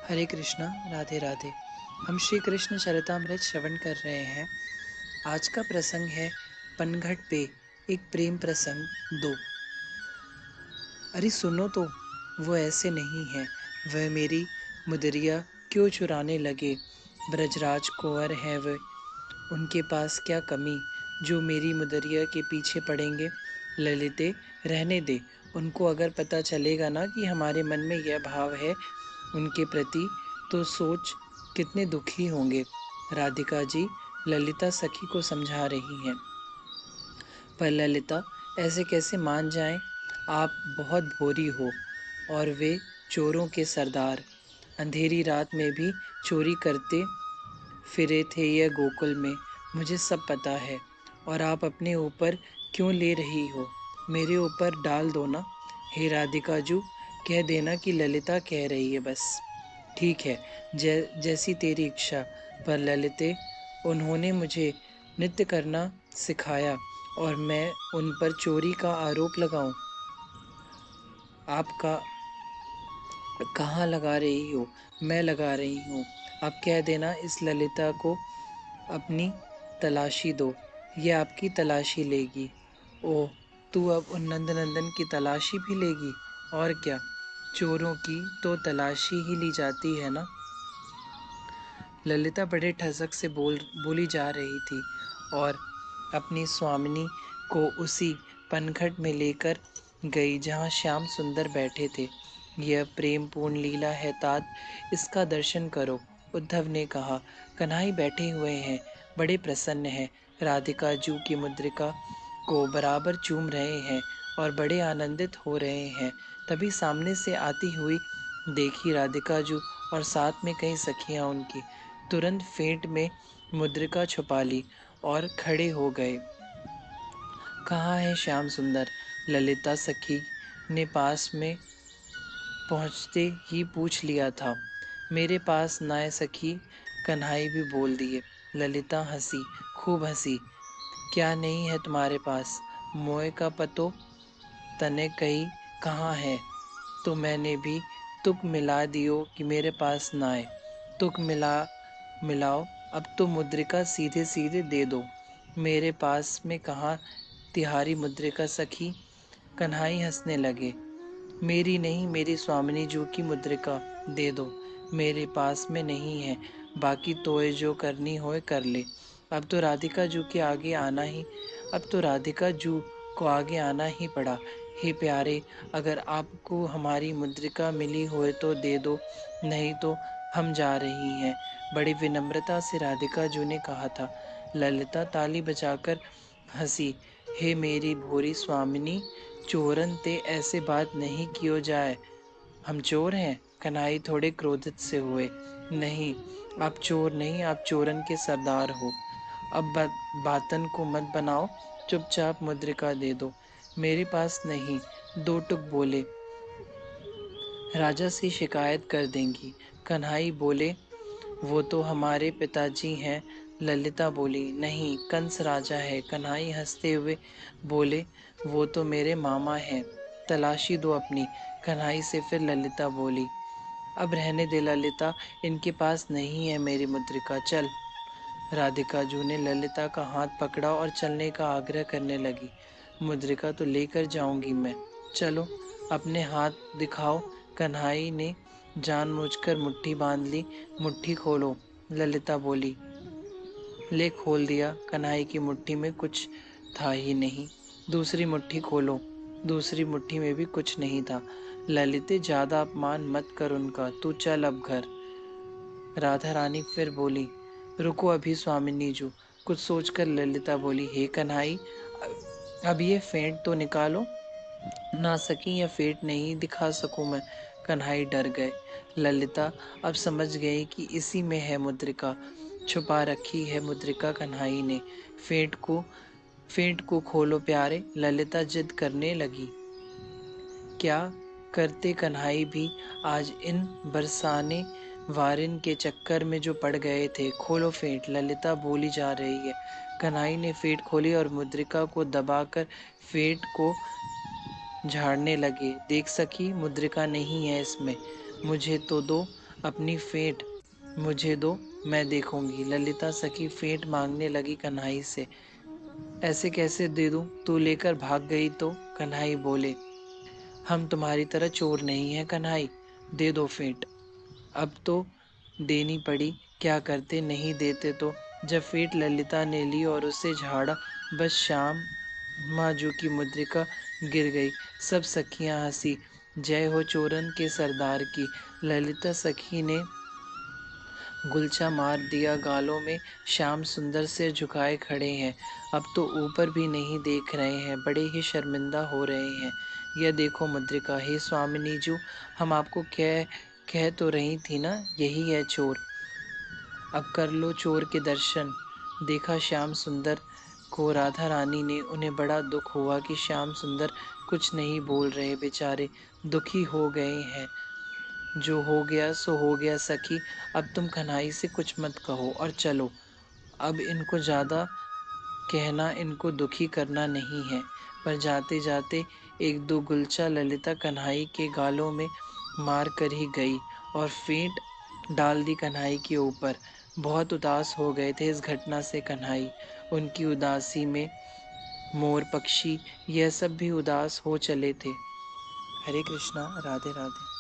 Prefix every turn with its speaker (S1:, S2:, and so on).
S1: हरे कृष्णा। राधे राधे। हम श्री कृष्ण चरितामृत श्रवण कर रहे हैं। आज का प्रसंग है पनघट पे एक प्रेम प्रसंग 2। अरे सुनो तो, वो ऐसे नहीं है। वह मेरी मुदरिया क्यों चुराने लगे। ब्रजराज कुंवर है वह, उनके पास क्या कमी जो मेरी मुदरिया के पीछे पड़ेंगे। ललिते रहने दे, उनको अगर पता चलेगा ना कि हमारे मन में यह भाव है उनके प्रति, तो सोच कितने दुखी होंगे। राधिका जी ललिता सखी को समझा रही हैं। पर ललिता ऐसे कैसे मान जाएं। आप बहुत भोरी हो और वे चोरों के सरदार। अंधेरी रात में भी चोरी करते फिरे थे यह गोकुल में, मुझे सब पता है। और आप अपने ऊपर क्यों ले रही हो, मेरे ऊपर डाल दो ना। हे राधिका जू, कह देना कि ललिता कह रही है बस। ठीक है, जैसी तेरी इच्छा। पर ललिते, उन्होंने मुझे नृत्य करना सिखाया और मैं उन पर चोरी का आरोप लगाऊं। आपका कहाँ लगा रही हो, मैं लगा रही हूँ। अब कह देना इस ललिता को अपनी तलाशी दो, ये आपकी तलाशी लेगी। ओह, तू अब उन नंदनंदन की तलाशी भी लेगी। और क्या, चोरों की तो तलाशी ही ली जाती है ना। ललिता बड़े ठसक से बोली जा रही थी और अपनी स्वामिनी को उसी पनघट में लेकर गई जहाँ श्याम सुंदर बैठे थे। यह प्रेम पूर्ण लीला है तात, इसका दर्शन करो। उद्धव ने कहा। कन्हई बैठे हुए हैं, बड़े प्रसन्न हैं। राधिका जू की मुद्रिका को बराबर चूम रहे हैं और बड़े आनंदित हो रहे हैं। तभी सामने से आती हुई देखी राधिका जू और साथ में कई सखियां उनकी। तुरंत फेंट में मुद्रिका छुपा ली और खड़े हो गए। कहाँ है श्याम सुंदर, ललिता सखी ने पास में पहुंचते ही पूछ लिया था। मेरे पास नाय सखी, कन्हई भी बोल दिए। ललिता हंसी, खूब हंसी। क्या नहीं है तुम्हारे पास, मोए का पतो तने कही कहाँ है। तो मैंने भी तुक मिला दियो कि मेरे पास नाय। तुक मिलाओ, अब तो मुद्रिका सीधे सीधे दे दो। मेरे पास में कहाँ तिहारी मुद्रिका सखी। कन्हई हंसने लगे। मेरी नहीं, मेरी स्वामिनी जू की मुद्रिका दे दो, मेरे पास में नहीं है। बाकी तोय जो करनी होए कर ले। अब तो राधिका जू के आगे आना ही अब तो राधिका जू को आगे आना ही पड़ा। हे प्यारे, अगर आपको हमारी मुद्रिका मिली होए तो दे दो, नहीं तो हम जा रही हैं। बड़ी विनम्रता से राधिका जू ने कहा था। ललिता ताली बजाकर हंसी। हे मेरी भोरी स्वामिनी, चोरन ते ऐसे बात नहीं कियो जाए। हम चोर हैं? कन्हई थोड़े क्रोधित से हुए। नहीं, आप चोर नहीं, आप चोरन के सरदार हो। अब बातन को मत बनाओ, चुपचाप मुद्रिका दे दो। मेरे पास नहीं, दो टुक बोले, राजा से शिकायत कर देंगी। कन्हई बोले, वो तो हमारे पिताजी हैं। ललिता बोली, नहीं, कंस राजा है। कन्हई हंसते हुए बोले, वो तो मेरे मामा हैं। तलाशी दो अपनी। कन्हई से फिर ललिता बोली, अब रहने दे ललिता, इनके पास नहीं है मेरी मुद्रिका, चल। राधिका जू ने ललिता का हाथ पकड़ा और चलने का आग्रह करने लगी। मुद्रिका तो लेकर जाऊंगी मैं, चलो अपने हाथ दिखाओ। कन्हई ने जानबूझकर मुट्ठी बांध ली। मुट्ठी खोलो, ललिता बोली। ले खोल दिया। कन्हई की मुट्ठी में कुछ था ही नहीं। दूसरी मुट्ठी खोलो, दूसरी मुट्ठी में भी कुछ नहीं था। ललिते, ज्यादा अपमान मत कर उनका, तू चल अब घर। राधा रानी फिर बोली, रुको अभी स्वामिनी जू। कुछ सोचकर ललिता बोली, हे कन्हई, अब ये फेंट तो निकालो ना। सकी या फेंट नहीं दिखा सकूं मैं। कन्हई डर गए। ललिता अब समझ गई कि इसी में है मुद्रिका, छुपा रखी है मुद्रिका कन्हई ने। फेंट को फेंट को खोलो प्यारे, ललिता जिद करने लगी। क्या करते कन्हई भी आज इन बरसाने वारिन के चक्कर में जो पड़ गए थे। खोलो फेंट, ललिता बोली जा रही है। कन्हई ने फेंट खोली और मुद्रिका को दबाकर फेंट को झाड़ने लगे। देख सखी, मुद्रिका नहीं है इसमें, मुझे तो दो। अपनी फेंट मुझे दो, मैं देखूंगी। ललिता सखी फेंट मांगने लगी कन्हई से। ऐसे कैसे दे दूं, तू लेकर भाग गई तो। कन्हई बोले, हम तुम्हारी तरह चोर नहीं है कन्हई, दे दो फेंट। अब तो देनी पड़ी, क्या करते नहीं देते तो। जब फेंट ललिता ने ली और उसे झाड़ा, बस श्याम माजू की मुद्रिका गिर गई। सब सखियां हंसी, जय हो चोरन के सरदार की। ललिता सखी ने गुलछा मार दिया गालों में। श्याम सुंदर सिर झुकाए खड़े हैं, अब तो ऊपर भी नहीं देख रहे हैं, बड़े ही शर्मिंदा हो रहे हैं। यह देखो मुद्रिका, हे स्वामिनी जी, हम आपको कह तो रही थी ना, यही है चोर। अब कर लो चोर के दर्शन। देखा श्याम सुंदर को राधा रानी ने। उन्हें बड़ा दुख हुआ कि श्याम सुंदर कुछ नहीं बोल रहे, बेचारे दुखी हो गए हैं। जो हो गया सो हो गया सखी, अब तुम कन्हई से कुछ मत कहो और चलो। अब इनको ज्यादा कहना इनको दुखी करना नहीं है। पर जाते जाते एक दो गुलचा ललिता कन्हई के गालों में मार कर ही गई और फेंट डाल दी कन्हई के ऊपर। बहुत उदास हो गए थे इस घटना से कन्हई। उनकी उदासी में मोर पक्षी यह सब भी उदास हो चले थे। हरे कृष्णा, राधे राधे।